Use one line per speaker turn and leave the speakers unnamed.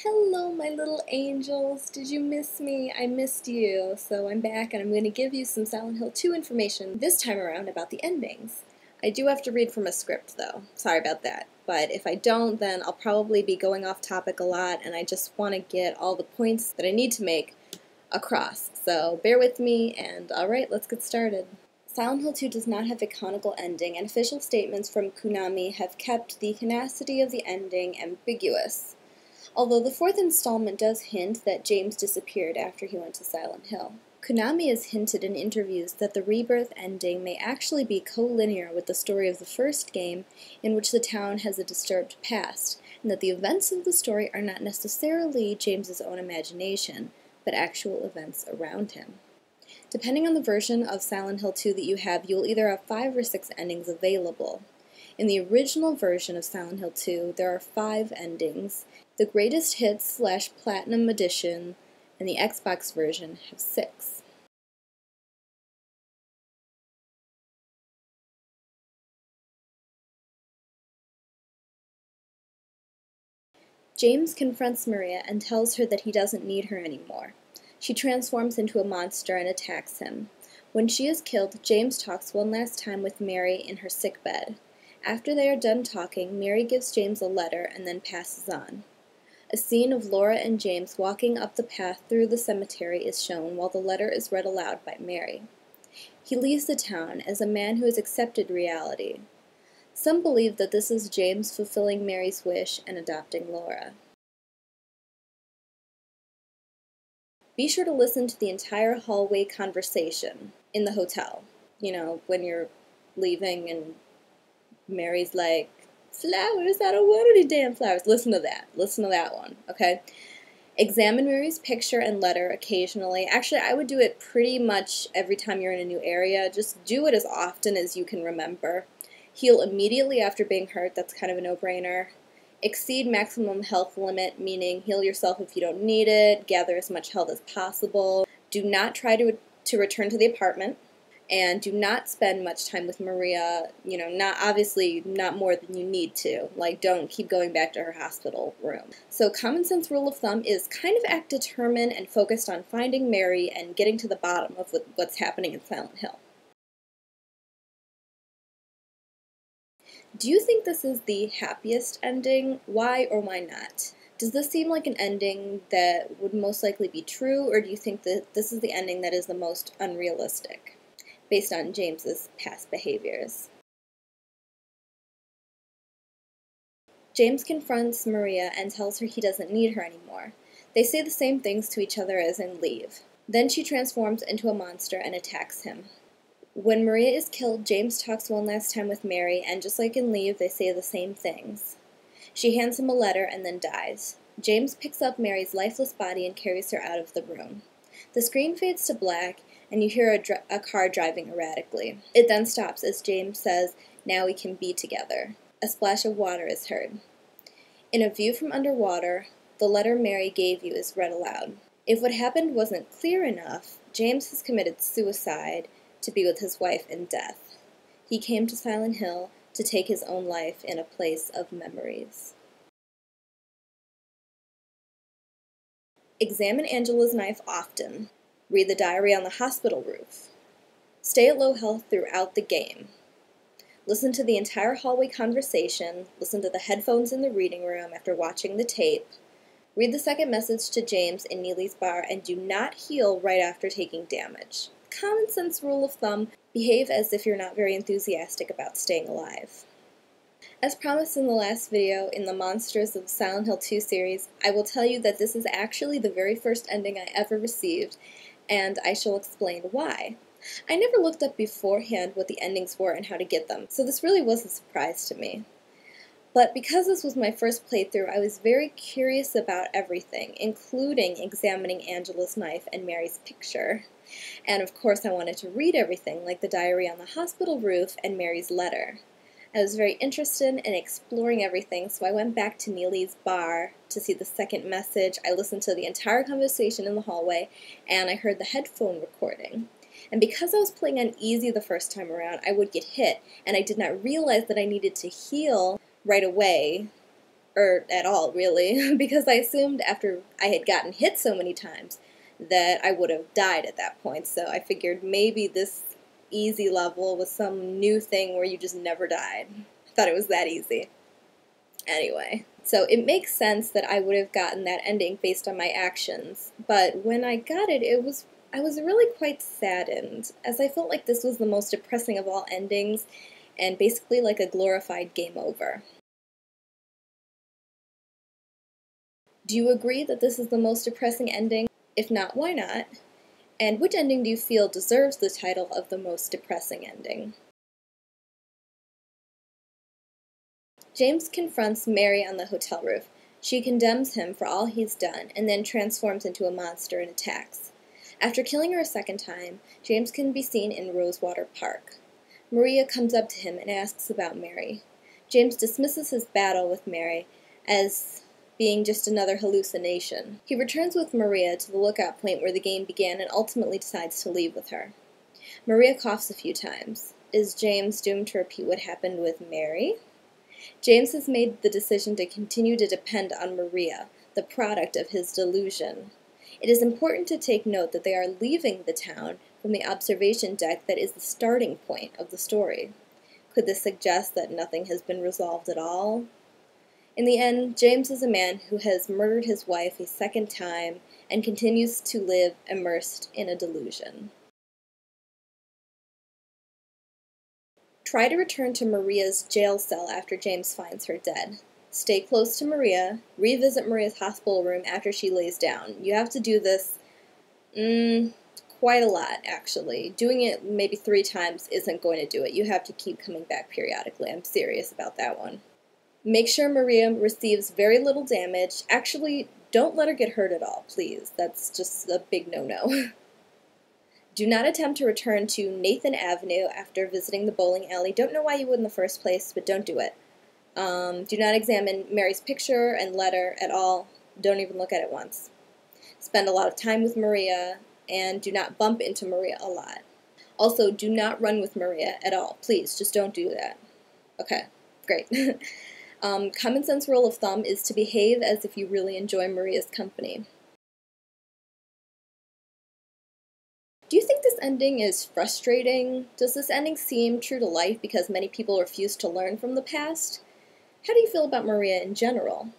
Hello, my little angels. Did you miss me? I missed you. So I'm back and I'm going to give you some Silent Hill 2 information, this time around about the endings. I do have to read from a script, though. Sorry about that. But if I don't, then I'll probably be going off topic a lot, and I just want to get all the points that I need to make across. So bear with me, and alright, let's get started. Silent Hill 2 does not have a canonical ending, and official statements from Konami have kept the canonicity of the ending ambiguous. Although the fourth installment does hint that James disappeared after he went to Silent Hill. Konami has hinted in interviews that the Rebirth ending may actually be co-linear with the story of the first game, in which the town has a disturbed past, and that the events of the story are not necessarily James's own imagination, but actual events around him. Depending on the version of Silent Hill 2 that you have, you will either have 5 or 6 endings available. In the original version of Silent Hill 2, there are 5 endings. The Greatest Hits / Platinum Edition and the Xbox version have 6. James confronts Maria and tells her that he doesn't need her anymore. She transforms into a monster and attacks him. When she is killed, James talks one last time with Mary in her sickbed. After they are done talking, Mary gives James a letter and then passes on. A scene of Laura and James walking up the path through the cemetery is shown while the letter is read aloud by Mary. He leaves the town as a man who has accepted reality. Some believe that this is James fulfilling Mary's wish and adopting Laura. Be sure to listen to the entire hallway conversation in the hotel. You know, when you're leaving and Mary's like, "Flowers, I don't want any damn flowers." Listen to that. Listen to that one, okay? Examine Mary's picture and letter occasionally. Actually, I would do it pretty much every time you're in a new area. Just do it as often as you can remember. Heal immediately after being hurt. That's kind of a no-brainer. Exceed maximum health limit, meaning heal yourself if you don't need it. Gather as much health as possible. Do not try to return to the apartment. And do not spend much time with Maria, not more than you need to. Like, don't keep going back to her hospital room. So common sense rule of thumb is kind of act determined and focused on finding Mary and getting to the bottom of what's happening in Silent Hill. Do you think this is the happiest ending? Why or why not? Does this seem like an ending that would most likely be true, or do you think that this is the ending that is the most unrealistic, based on James's past behaviors? James confronts Maria and tells her he doesn't need her anymore. They say the same things to each other as in leave. Then she transforms into a monster and attacks him. When Maria is killed, James talks one last time with Mary, and just like in Leave, they say the same things. She hands him a letter and then dies. James picks up Mary's lifeless body and carries her out of the room. The screen fades to black, and you hear a car driving erratically. It then stops as James says, "Now we can be together." A splash of water is heard. In a view from underwater, the letter Mary gave you is read aloud. If what happened wasn't clear enough, James has committed suicide to be with his wife in death. He came to Silent Hill to take his own life in a place of memories. Examine Angela's knife often. Read the diary on the hospital roof. Stay at low health throughout the game. Listen to the entire hallway conversation. Listen to the headphones in the reading room after watching the tape. Read the second message to James in Neely's bar, and do not heal right after taking damage. Common sense rule of thumb, behave as if you're not very enthusiastic about staying alive. As promised in the last video, in the Monsters of the Silent Hill 2 series, I will tell you that this is actually the very first ending I ever received, and I shall explain why. I never looked up beforehand what the endings were and how to get them, so this really was a surprise to me. But because this was my first playthrough, I was very curious about everything, including examining Angela's knife and Mary's picture. And of course I wanted to read everything, like the diary on the hospital roof and Mary's letter. I was very interested in exploring everything, so I went back to Neely's bar to see the second message. I listened to the entire conversation in the hallway, and I heard the headphone recording. And because I was playing on easy the first time around, I would get hit, and I did not realize that I needed to heal right away, or at all, really, because I assumed after I had gotten hit so many times that I would have died at that point, so I figured maybe this easy level was some new thing where you just never died. I thought it was that easy. Anyway, so it makes sense that I would have gotten that ending based on my actions, but when I got it, I was really quite saddened, as I felt like this was the most depressing of all endings, and basically like a glorified game over. Do you agree that this is the most depressing ending? If not, why not? And which ending do you feel deserves the title of the most depressing ending? James confronts Mary on the hotel roof. She condemns him for all he's done, and then transforms into a monster and attacks. After killing her a second time, James can be seen in Rosewater Park. Maria comes up to him and asks about Mary. James dismisses his battle with Mary as being just another hallucination. He returns with Maria to the lookout point where the game began and ultimately decides to leave with her. Maria coughs a few times. Is James doomed to repeat what happened with Mary? James has made the decision to continue to depend on Maria, the product of his delusion. It is important to take note that they are leaving the town from the observation deck that is the starting point of the story. Could this suggest that nothing has been resolved at all? In the end, James is a man who has murdered his wife a second time and continues to live immersed in a delusion. Try to return to Maria's jail cell after James finds her dead. Stay close to Maria. Revisit Maria's hospital room after she lays down. You have to do this quite a lot, actually. Doing it maybe 3 times isn't going to do it. You have to keep coming back periodically. I'm serious about that one. Make sure Maria receives very little damage. Actually, don't let her get hurt at all, please. That's just a big no-no. Do not attempt to return to Nathan Avenue after visiting the bowling alley. Don't know why you would in the first place, but don't do it. Do not examine Mary's picture and letter at all. Don't even look at it once. Spend a lot of time with Maria, and do not bump into Maria a lot. Also, do not run with Maria at all. Please, just don't do that. Okay, great. Common sense rule of thumb is to behave as if you really enjoy Maria's company. Do you think this ending is frustrating? Does this ending seem true to life because many people refuse to learn from the past? How do you feel about Maria in general?